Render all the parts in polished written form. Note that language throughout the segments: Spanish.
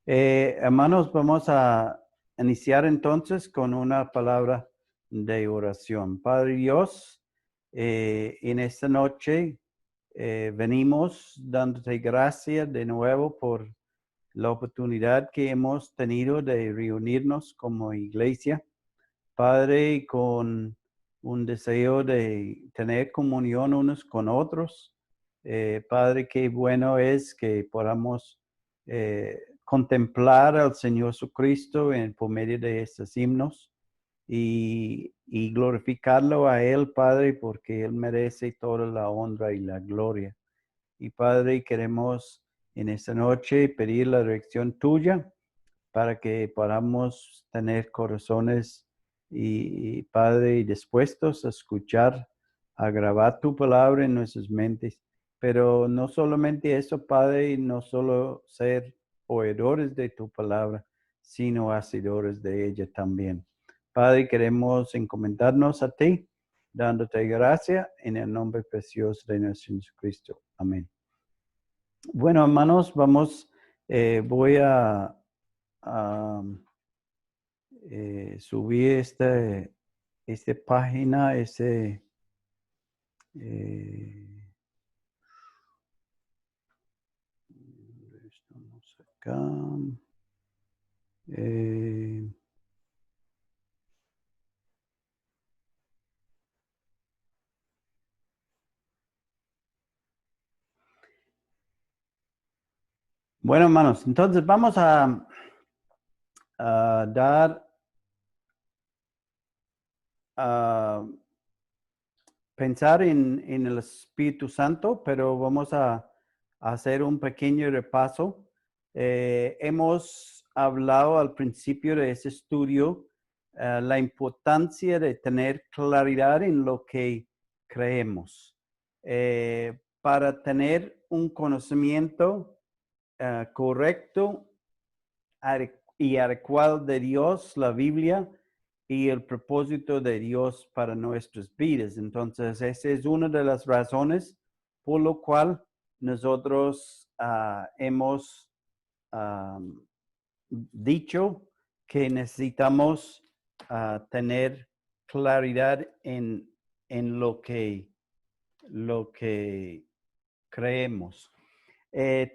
Hermanos, vamos a iniciar entonces con una palabra de oración. Padre Dios, en esta noche venimos dándote gracias de nuevo por la oportunidad que hemos tenido de reunirnos como iglesia. Padre, con un deseo de tener comunión unos con otros. Padre, qué bueno es que podamos contemplar al Señor Jesucristo por medio de estos himnos y glorificarlo a Él, Padre, porque Él merece toda la honra y la gloria. Y Padre, queremos en esta noche pedir la dirección tuya para que podamos tener corazones y Padre, dispuestos a escuchar, a grabar tu palabra en nuestras mentes. Pero no solamente eso, Padre, no solo ser oidores de tu palabra, sino hacedores de ella también. Padre, queremos encomendarnos a ti, dándote gracia en el nombre precioso de nuestro Jesucristo. Amén. Bueno, hermanos, voy a subí esta página, estamos acá. Bueno, hermanos, entonces vamos a pensar en el Espíritu Santo, pero vamos a hacer un pequeño repaso. Hemos hablado al principio de ese estudio la importancia de tener claridad en lo que creemos. Para tener un conocimiento correcto y adecuado de Dios, la Biblia, y el propósito de Dios para nuestras vidas. Entonces, esa es una de las razones por lo cual nosotros hemos dicho que necesitamos tener claridad en lo que creemos.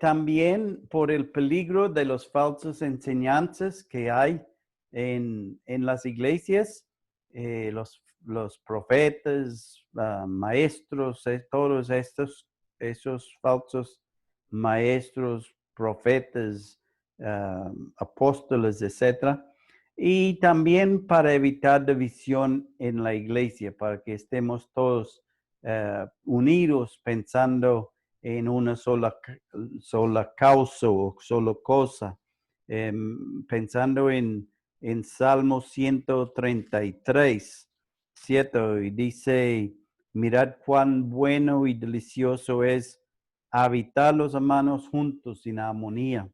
También por el peligro de las falsas enseñanzas que hay en las iglesias, los profetas, maestros, todos esos falsos maestros, profetas, apóstoles, etcétera. Y también para evitar división en la iglesia, para que estemos todos unidos pensando en una sola causa o sola cosa. Pensando en Salmo 133, ¿cierto? Y dice, mirad cuán bueno y delicioso es habitar los hermanos juntos en armonía.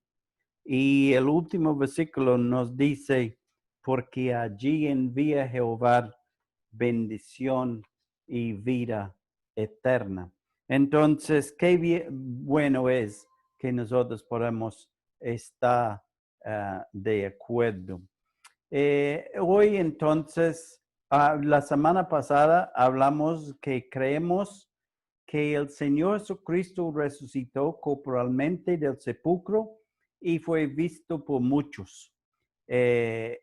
Y el último versículo nos dice, porque allí envía Jehová bendición y vida eterna. Entonces, qué bueno es que nosotros podamos estar de acuerdo. Hoy entonces, la semana pasada hablamos que creemos que el Señor Jesucristo resucitó corporalmente del sepulcro y fue visto por muchos. Él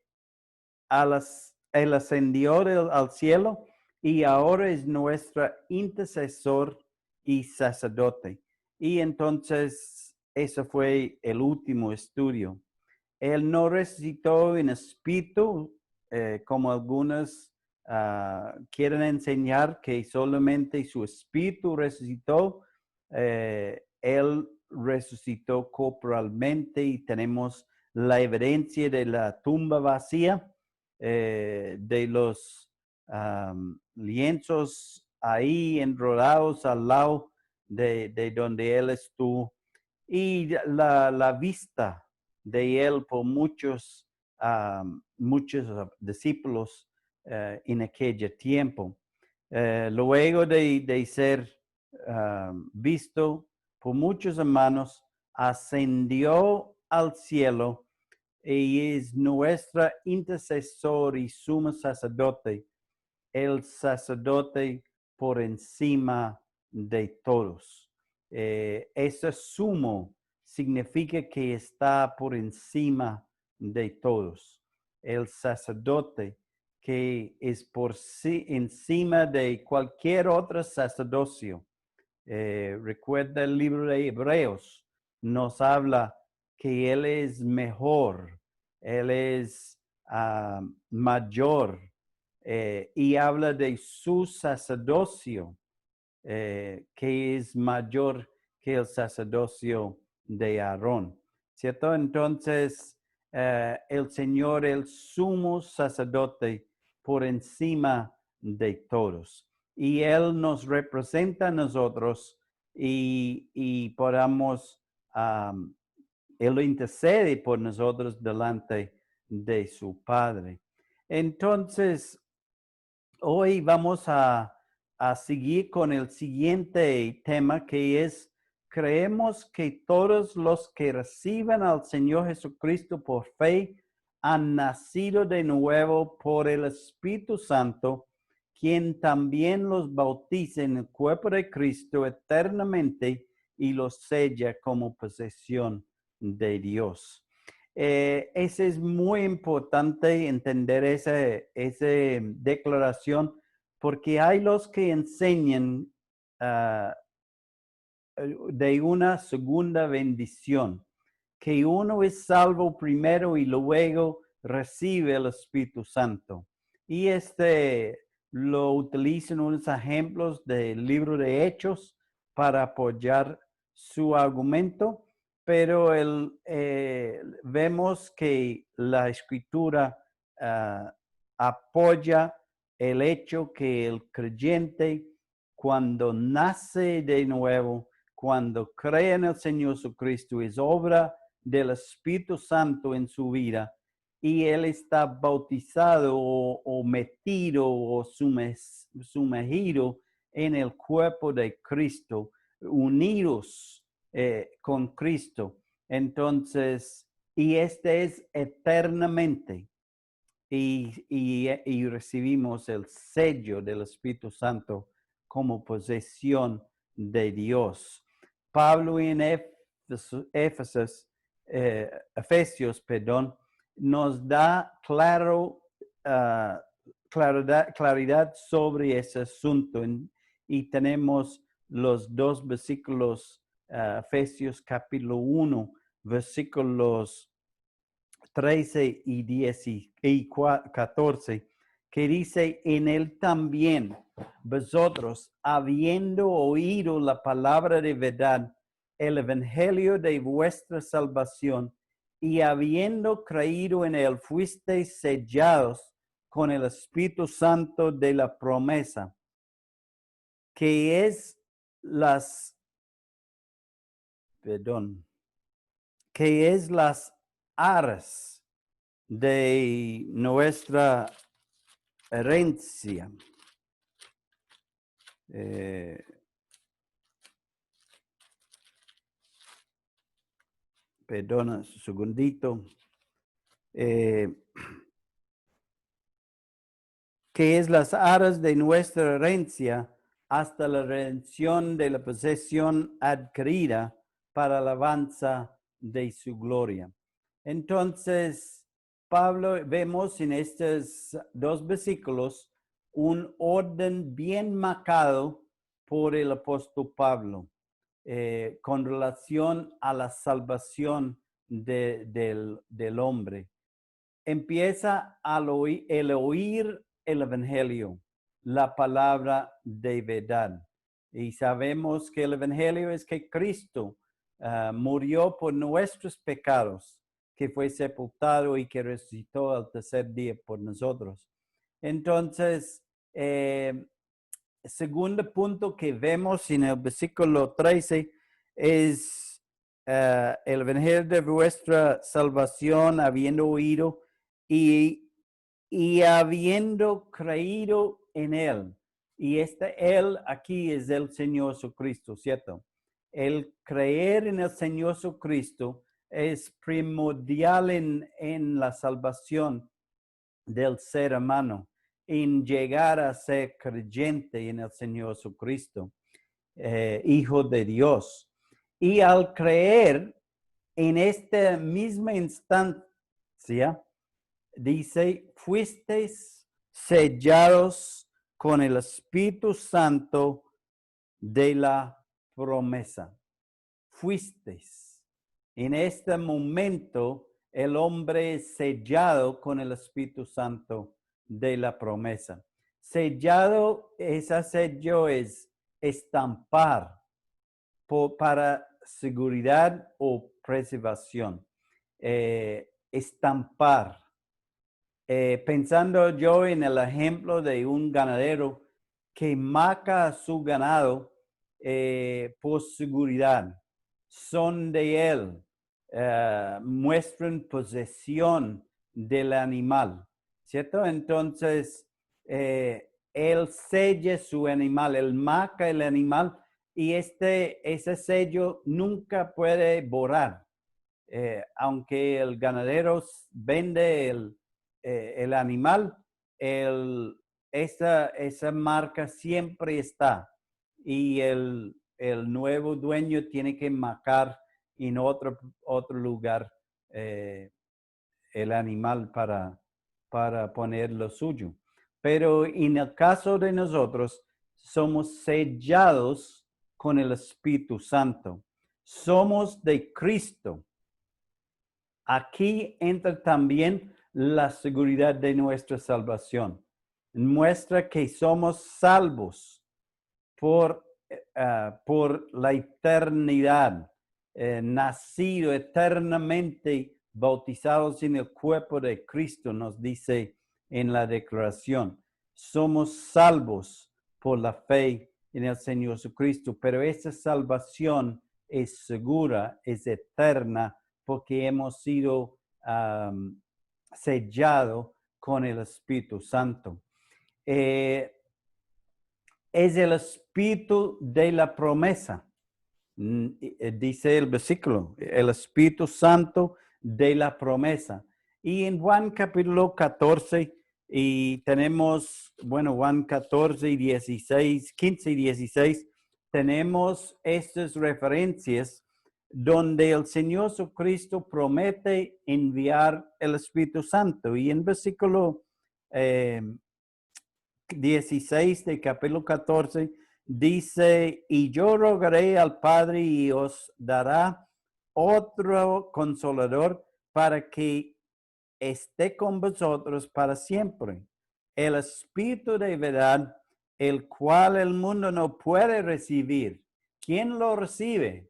ascendió al cielo y ahora es nuestro intercesor y sacerdote. Y entonces, ese fue el último estudio. Él no resucitó en espíritu, como algunos quieren enseñar que solamente su espíritu resucitó. Él resucitó corporalmente y tenemos la evidencia de la tumba vacía, de los lienzos ahí enrolados al lado de donde él estuvo y la vista de él por muchos discípulos en aquel tiempo. Luego de ser visto por muchos hermanos, ascendió al cielo y es nuestro intercesor y sumo sacerdote, el sacerdote por encima de todos. Ese sumo significa que está por encima de todos. El sacerdote que es por sí encima de cualquier otro sacerdocio. Recuerda el libro de Hebreos, nos habla que Él es mejor, Él es mayor, y habla de su sacerdocio, que es mayor que el sacerdocio de Aarón, ¿cierto? Entonces, el Señor, el sumo sacerdote por encima de todos. Y Él nos representa a nosotros y podamos, Él intercede por nosotros delante de su Padre. Entonces, hoy vamos a seguir con el siguiente tema, que es: creemos que todos los que reciben al Señor Jesucristo por fe han nacido de nuevo por el Espíritu Santo, quien también los bautiza en el cuerpo de Cristo eternamente y los sella como posesión de Dios. Ese es muy importante entender esa declaración, porque hay los que enseñan de una segunda bendición, que uno es salvo primero y luego recibe el Espíritu Santo. Y lo utilizan unos ejemplos del libro de Hechos para apoyar su argumento, pero vemos que la Escritura apoya el hecho que el creyente, cuando nace de nuevo, cuando cree en el Señor Jesucristo, es obra del Espíritu Santo en su vida, y él está bautizado o metido o sumergido en el cuerpo de Cristo, unidos con Cristo. Entonces, y este es eternamente. Y recibimos el sello del Espíritu Santo como posesión de Dios. Pablo en Efesios, nos da claridad sobre ese asunto. Y tenemos los dos versículos, Efesios capítulo 1, versículos 13 y 14, que dice: en él también vosotros, habiendo oído la palabra de verdad, el evangelio de vuestra salvación, y habiendo creído en él, fuisteis sellados con el Espíritu Santo de la promesa, que es las aras de nuestra herencia. Perdona un segundito. Que es las aras de nuestra herencia hasta la redención de la posesión adquirida para la alabanza de su gloria. Entonces, Pablo, vemos en estos dos versículos un orden bien marcado por el apóstol Pablo con relación a la salvación del hombre. Empieza el oír el evangelio, la palabra de verdad. Y sabemos que el evangelio es que Cristo murió por nuestros pecados, que fue sepultado y que resucitó al tercer día por nosotros. Entonces, segundo punto que vemos en el versículo 13 es el evangelio de vuestra salvación, habiendo oído y habiendo creído en él. Y él aquí es el Señor Jesucristo, ¿cierto? El creer en el Señor Jesucristo es primordial en la salvación del ser humano, en llegar a ser creyente en el Señor Jesucristo, Hijo de Dios. Y al creer en esta misma instancia, dice, fuisteis sellados con el Espíritu Santo de la promesa. Fuisteis. En este momento, el hombre es sellado con el Espíritu Santo de la promesa. Sellado, ese sello es estampar para seguridad o preservación. Estampar. Pensando yo en el ejemplo de un ganadero que marca a su ganado por seguridad, son de él, muestran posesión del animal, ¿cierto? Entonces, él sella su animal, él marca el animal y ese sello nunca puede borrar. Aunque el ganadero vende el animal, esa marca siempre está y el nuevo dueño tiene que marcar en otro lugar el animal para poner lo suyo. Pero en el caso de nosotros, somos sellados con el Espíritu Santo. Somos de Cristo. Aquí entra también la seguridad de nuestra salvación. Muestra que somos salvos por la eternidad, nacido eternamente, bautizados en el cuerpo de Cristo, nos dice en la declaración. Somos salvos por la fe en el Señor Jesucristo, pero esa salvación es segura, es eterna, porque hemos sido sellados con el Espíritu Santo. Es el espíritu de la promesa. Dice el versículo, el Espíritu Santo de la promesa. Y en Juan capítulo 14, y tenemos, Juan 14 y 16, 15 y 16, tenemos estas referencias donde el Señor Jesucristo promete enviar el Espíritu Santo. Y en versículo 16 de capítulo 14 dice, y yo rogaré al Padre y os dará otro consolador para que esté con vosotros para siempre. El Espíritu de verdad, el cual el mundo no puede recibir. ¿Quién lo recibe?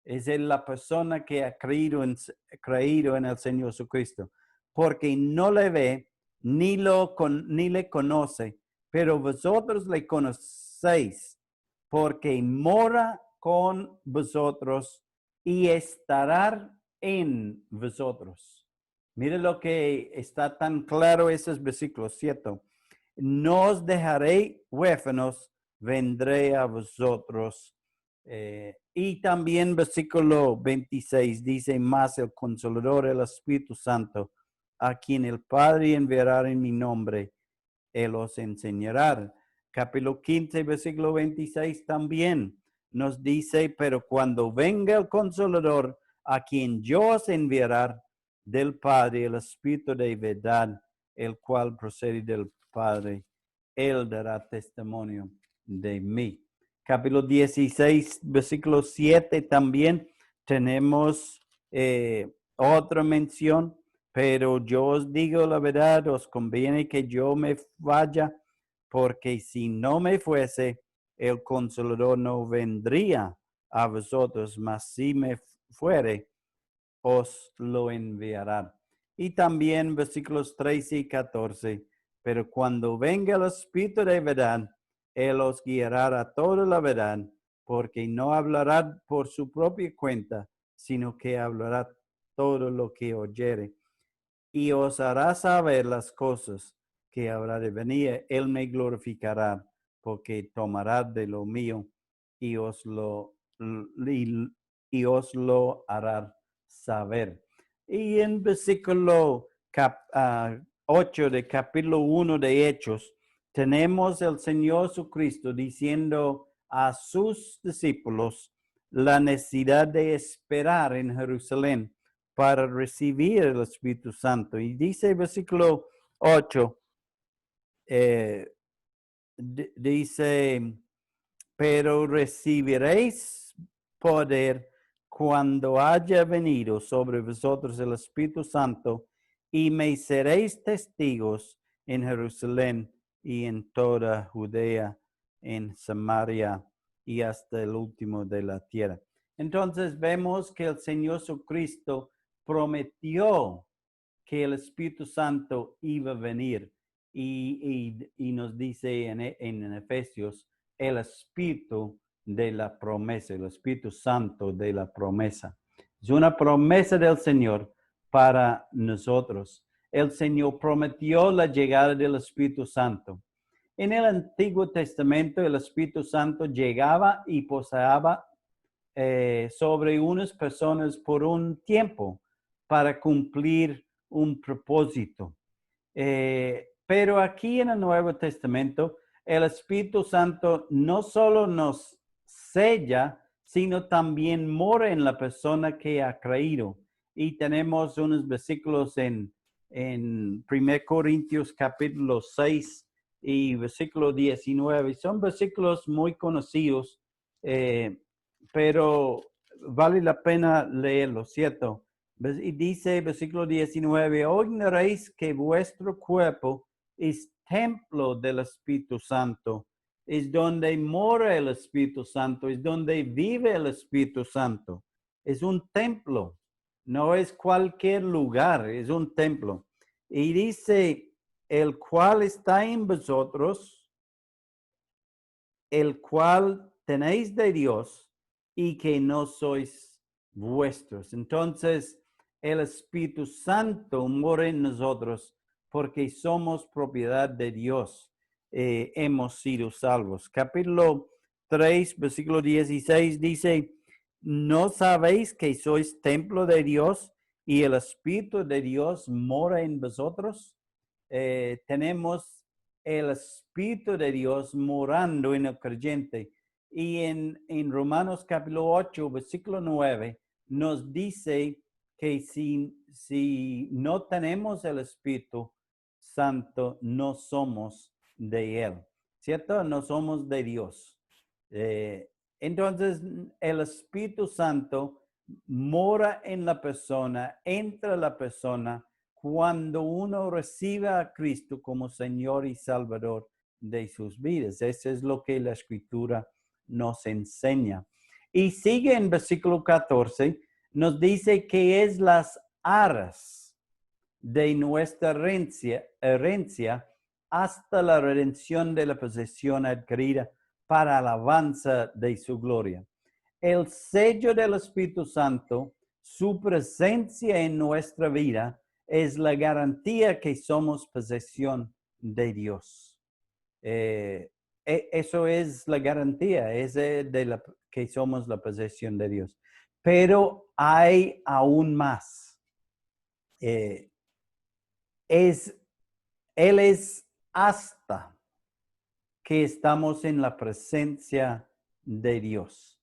Es la persona que ha creído en el Señor Jesucristo, porque no le ve ni le conoce, pero vosotros le conocéis, porque mora con vosotros y estará en vosotros. Mire lo que está tan claro esos versículos, ¿cierto? No os dejaré huérfanos, vendré a vosotros. Y también versículo 26 dice, más el Consolador, el Espíritu Santo, a quien el Padre enviará en mi nombre, Él os enseñará. Capítulo 15, versículo 26 también nos dice, pero cuando venga el Consolador, a quien yo os enviaré del Padre, el Espíritu de verdad, el cual procede del Padre, Él dará testimonio de mí. Capítulo 16, versículo 7 también tenemos otra mención, pero yo os digo la verdad, os conviene que yo me vaya, porque si no me fuese, el Consolador no vendría a vosotros, mas si me fuere, os lo enviará. Y también versículos 13 y 14, pero cuando venga el Espíritu de verdad, Él os guiará a toda la verdad, porque no hablará por su propia cuenta, sino que hablará todo lo que oyere. Y os hará saber las cosas que habrá de venir. Él me glorificará, porque tomará de lo mío y os lo hará saber. Y en versículo 8 de capítulo 1 de Hechos, tenemos el Señor Jesucristo diciendo a sus discípulos la necesidad de esperar en Jerusalén para recibir el Espíritu Santo. Y dice versículo 8, dice, pero recibiréis poder cuando haya venido sobre vosotros el Espíritu Santo y me seréis testigos en Jerusalén y en toda Judea, en Samaria y hasta el último de la tierra. Entonces vemos que el Señor Jesucristo prometió que el Espíritu Santo iba a venir y nos dice en Efesios, el Espíritu de la promesa, el Espíritu Santo de la promesa. Es una promesa del Señor para nosotros. El Señor prometió la llegada del Espíritu Santo. En el Antiguo Testamento, el Espíritu Santo llegaba y posaba sobre unas personas por un tiempo para cumplir un propósito. Pero aquí en el Nuevo Testamento, el Espíritu Santo no solo nos sella, sino también mora en la persona que ha creído. Y tenemos unos versículos en 1 Corintios capítulo 6 y versículo 19. Son versículos muy conocidos, pero vale la pena leerlo, ¿cierto? Y dice, versículo 19, ¿o ignoráis que vuestro cuerpo es templo del Espíritu Santo? Es donde mora el Espíritu Santo, es donde vive el Espíritu Santo. Es un templo, no es cualquier lugar, es un templo. Y dice, el cual está en vosotros, el cual tenéis de Dios y que no sois vuestros. Entonces, el Espíritu Santo mora en nosotros porque somos propiedad de Dios. Hemos sido salvos. Capítulo 3, versículo 16 dice, ¿no sabéis que sois templo de Dios y el Espíritu de Dios mora en vosotros? Tenemos el Espíritu de Dios morando en el creyente. Y en Romanos capítulo 8, versículo 9, nos dice que si no tenemos el Espíritu Santo, no somos de Él, ¿cierto? No somos de Dios. Entonces, el Espíritu Santo mora en la persona, entra la persona, cuando uno recibe a Cristo como Señor y Salvador de sus vidas. Eso es lo que la Escritura nos enseña. Y sigue en versículo 14, nos dice que es las aras de nuestra herencia hasta la redención de la posesión adquirida para alabanza de su gloria. El sello del Espíritu Santo, su presencia en nuestra vida, es la garantía que somos posesión de Dios. Eso es la garantía, es que somos la posesión de Dios. Pero hay aún más. Él es hasta que estamos en la presencia de Dios.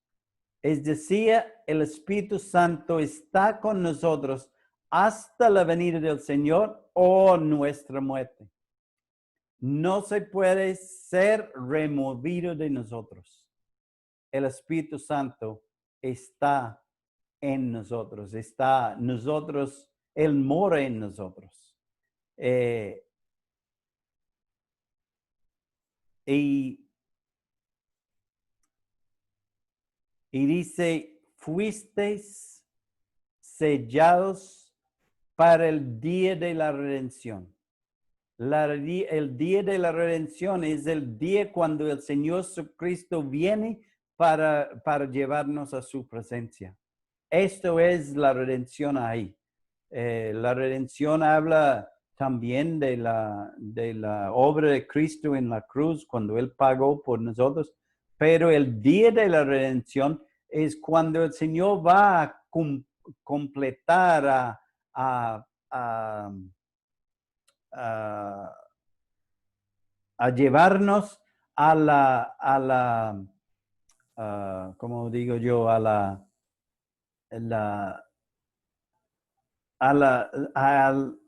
Es decir, el Espíritu Santo está con nosotros hasta la venida del Señor o nuestra muerte. No se puede ser removido de nosotros. El Espíritu Santo está en nosotros, Él mora en nosotros. Y dice, fuisteis sellados para el día de la redención. El día de la redención es el día cuando el Señor Jesucristo viene para llevarnos a su presencia. Esto es la redención ahí. La redención habla también de la obra de Cristo en la cruz cuando Él pagó por nosotros. Pero el día de la redención es cuando el Señor va completar, a, a, a llevarnos como digo yo, la, al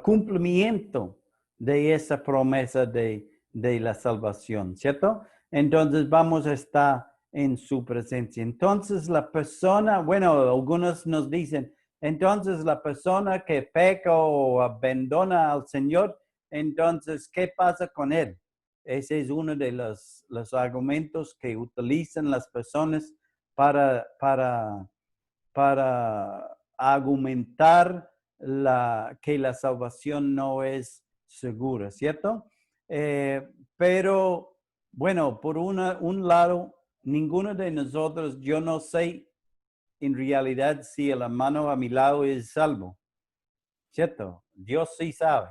cumplimiento de esa promesa de la salvación, ¿cierto? Entonces vamos a estar en su presencia. Entonces la persona, bueno, algunos nos dicen, entonces la persona que peca o abandona al Señor, entonces, ¿qué pasa con él? Ese es uno de los argumentos que utilizan las personas para argumentar que la salvación no es segura, ¿cierto? Pero, bueno, por un lado, ninguno de nosotros, yo no sé en realidad si el hermano a mi lado es salvo, ¿cierto? Dios sí sabe.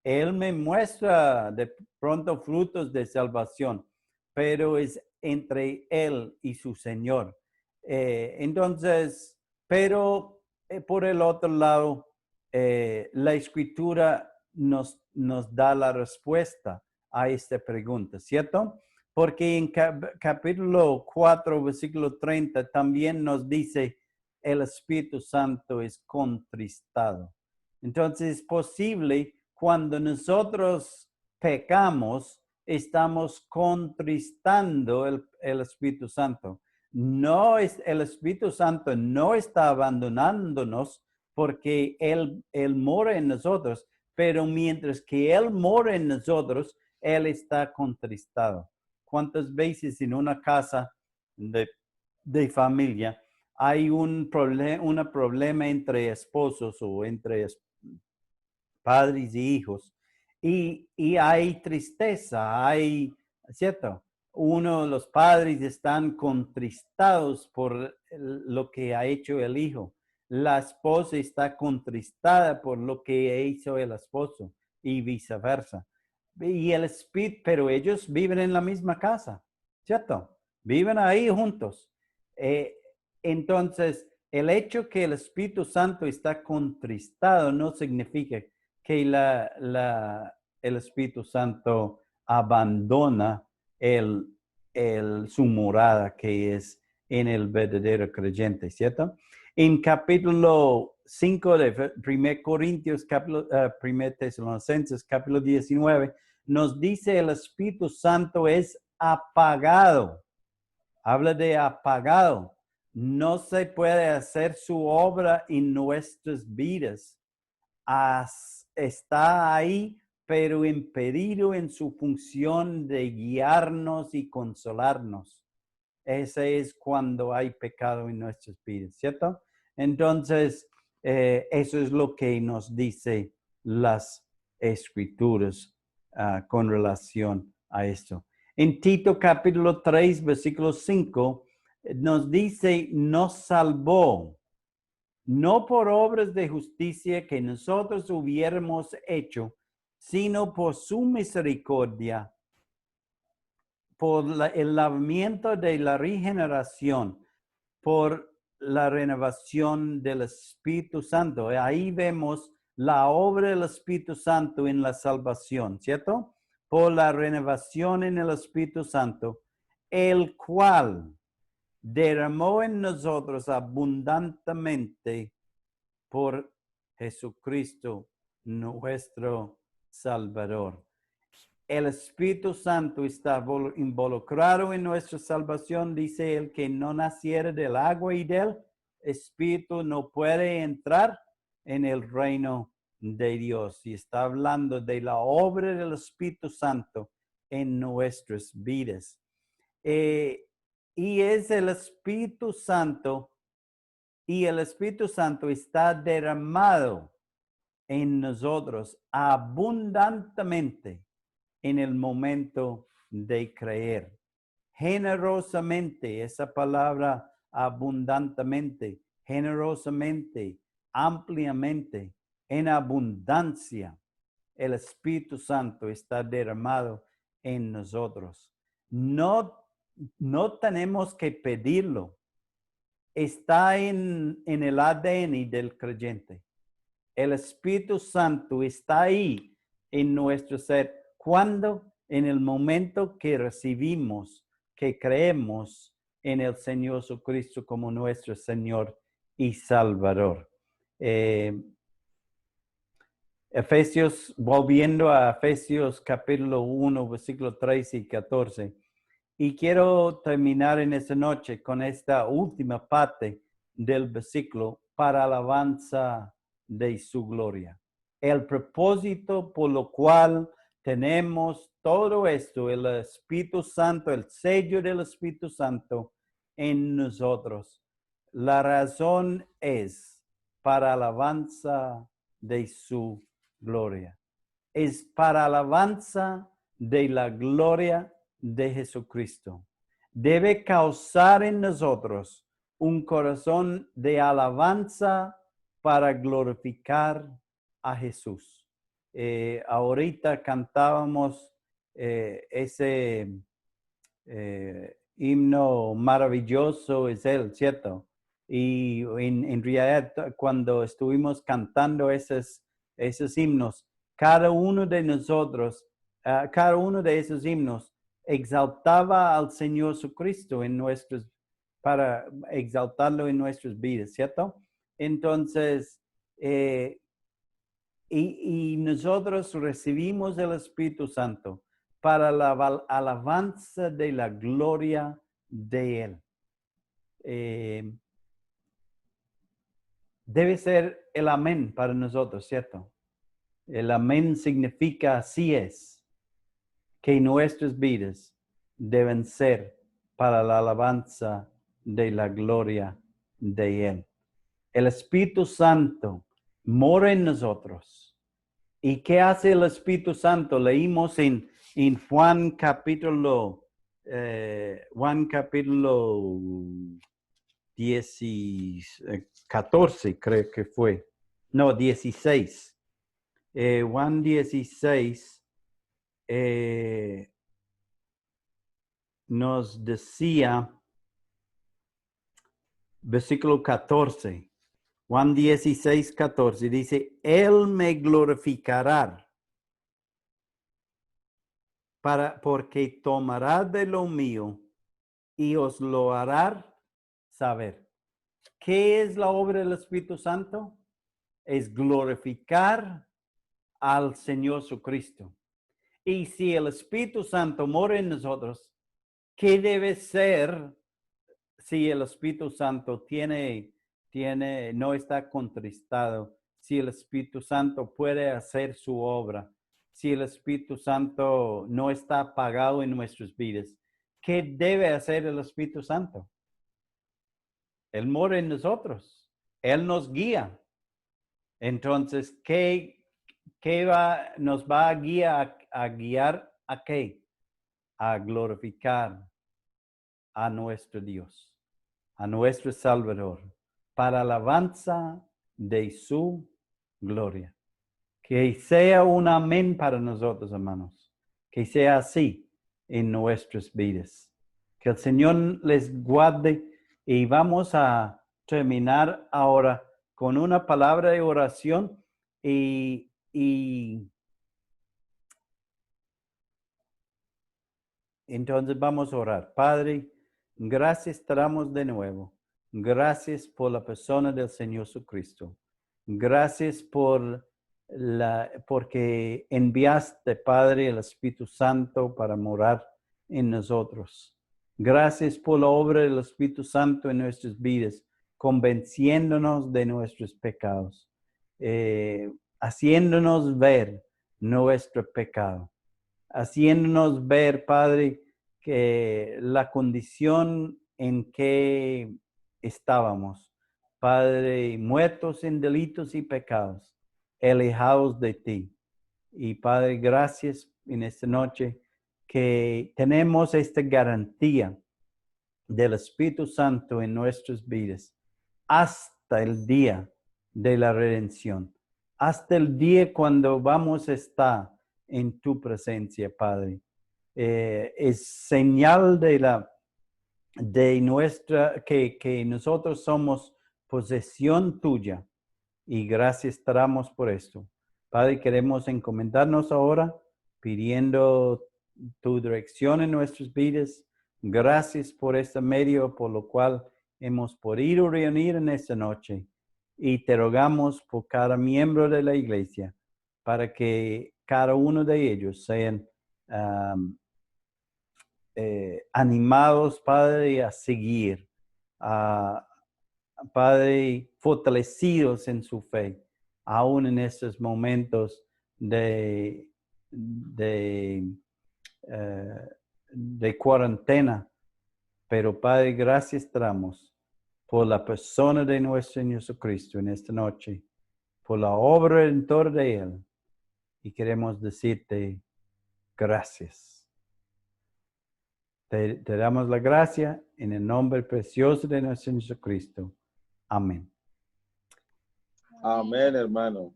Él me muestra de pronto frutos de salvación, pero es entre él y su Señor. Entonces, pero por el otro lado, la escritura nos da la respuesta a esta pregunta, ¿cierto? Porque en capítulo 4, versículo 30, también nos dice, el Espíritu Santo es contristado. Entonces, es posible cuando nosotros pecamos, estamos contristando el Espíritu Santo. No es, el Espíritu Santo no está abandonándonos porque él mora en nosotros, pero mientras que Él mora en nosotros, Él está contristado. ¿Cuántas veces en una casa de familia hay un problema entre esposos o entre padres y hijos, y hay tristeza, ¿cierto? Uno de los padres están contristados por lo que ha hecho el hijo. La esposa está contristada por lo que hizo el esposo y viceversa. Y el espíritu, pero ellos viven en la misma casa, ¿cierto? Viven ahí juntos. Eh, entonces, el hecho que el Espíritu Santo está contristado no significa que el Espíritu Santo abandona su morada que es en el verdadero creyente, ¿cierto? En capítulo 5 de 1 Corintios, 1 Tesalonicenses, capítulo 19, nos dice el Espíritu Santo es apagado. Habla de apagado. No se puede hacer su obra en nuestras vidas. Está ahí, pero impedido en su función de guiarnos y consolarnos. Ese es cuando hay pecado en nuestras vidas, ¿cierto? Entonces, eso es lo que nos dice las escrituras con relación a esto. En Tito capítulo 3, versículo 5, nos dice, nos salvó, no por obras de justicia que nosotros hubiéramos hecho, sino por su misericordia, por el lavamiento de la regeneración, por la renovación del Espíritu Santo. Ahí vemos la obra del Espíritu Santo en la salvación, ¿cierto? Por la renovación en el Espíritu Santo, el cual derramó en nosotros abundantemente por Jesucristo, nuestro Salvador. El Espíritu Santo está involucrado en nuestra salvación. Dice el que no naciere del agua y del Espíritu no puede entrar en el reino de Dios. Y está hablando de la obra del Espíritu Santo en nuestras vidas. Y es el Espíritu Santo, y el Espíritu Santo está derramado en nosotros abundantemente en el momento de creer. Generosamente, esa palabra abundantemente, generosamente, ampliamente, en abundancia, el Espíritu Santo está derramado en nosotros. No tenemos que pedirlo. está en el ADN del creyente. El Espíritu Santo está ahí en nuestro ser. ¿Cuándo? En el momento que recibimos, que creemos en el Señor Jesucristo como nuestro Señor y Salvador. Volviendo a Efesios capítulo 1, versículo 13 y 14. Y quiero terminar en esta noche con esta última parte del versículo para alabanza de su gloria. El propósito por lo cual tenemos todo esto, el Espíritu Santo, el sello del Espíritu Santo en nosotros. La razón es para alabanza de su gloria. Es para alabanza de la gloria de Jesucristo. Debe causar en nosotros un corazón de alabanza para glorificar a Jesús. Ahorita cantábamos ese himno maravilloso es Él, ¿cierto? Y en realidad cuando estuvimos cantando esos himnos, cada uno de nosotros, cada uno de esos himnos exaltaba al Señor Jesucristo para exaltarlo en nuestras vidas, ¿cierto? Entonces, y nosotros recibimos el Espíritu Santo para la alabanza de la gloria de Él. Debe ser el amén para nosotros, ¿cierto? El amén significa así es, que nuestras vidas deben ser para la alabanza de la gloria de Él. El Espíritu Santo mora en nosotros. ¿Y qué hace el Espíritu Santo? Leímos en Juan capítulo 14, creo que fue. No, 16. Juan 16 nos decía, versículo 14. Juan 16, 14 dice, Él me glorificará porque tomará de lo mío y os lo hará saber. ¿Qué es la obra del Espíritu Santo? Es glorificar al Señor Jesucristo. Y si el Espíritu Santo mora en nosotros, ¿qué debe ser si el Espíritu Santo no está contristado? Si el Espíritu Santo puede hacer su obra, si el Espíritu Santo no está apagado en nuestras vidas, ¿qué debe hacer el Espíritu Santo? Él mora en nosotros. Él nos guía. Entonces, ¿qué nos va a guiar a qué? A glorificar a nuestro Dios, a nuestro Salvador, para alabanza de su gloria. Que sea un amén para nosotros, hermanos. Que sea así en nuestras vidas. Que el Señor les guarde y vamos a terminar ahora con una palabra de oración y entonces vamos a orar. Padre, gracias te damos de nuevo. Gracias por la persona del Señor Jesucristo. Gracias porque enviaste, Padre, el Espíritu Santo para morar en nosotros. Gracias por la obra del Espíritu Santo en nuestras vidas, convenciéndonos de nuestros pecados, haciéndonos ver nuestro pecado, haciéndonos ver, Padre, que la condición en que estábamos, Padre, muertos en delitos y pecados, alejados de ti. Y Padre, gracias en esta noche que tenemos esta garantía del Espíritu Santo en nuestras vidas hasta el día de la redención, hasta el día cuando vamos a estar en tu presencia, Padre. Es señal de de nuestra, que nosotros somos posesión tuya. Y gracias te damos por esto. Padre, queremos encomendarnos ahora pidiendo tu dirección en nuestras vidas. Gracias por este medio por lo cual hemos podido reunir en esta noche. Y te rogamos por cada miembro de la iglesia para que cada uno de ellos sean animados, Padre, a seguir, Padre, fortalecidos en su fe, aún en estos momentos de, eh, de cuarentena. Pero Padre, gracias te damos por la persona de nuestro Señor Jesucristo en esta noche, por la obra en torno de Él. Y queremos decirte gracias. Te damos la gracia en el nombre precioso de nuestro Señor Jesucristo. Amén. Amén, hermano.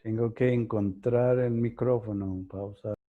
Tengo que encontrar el micrófono, pausa.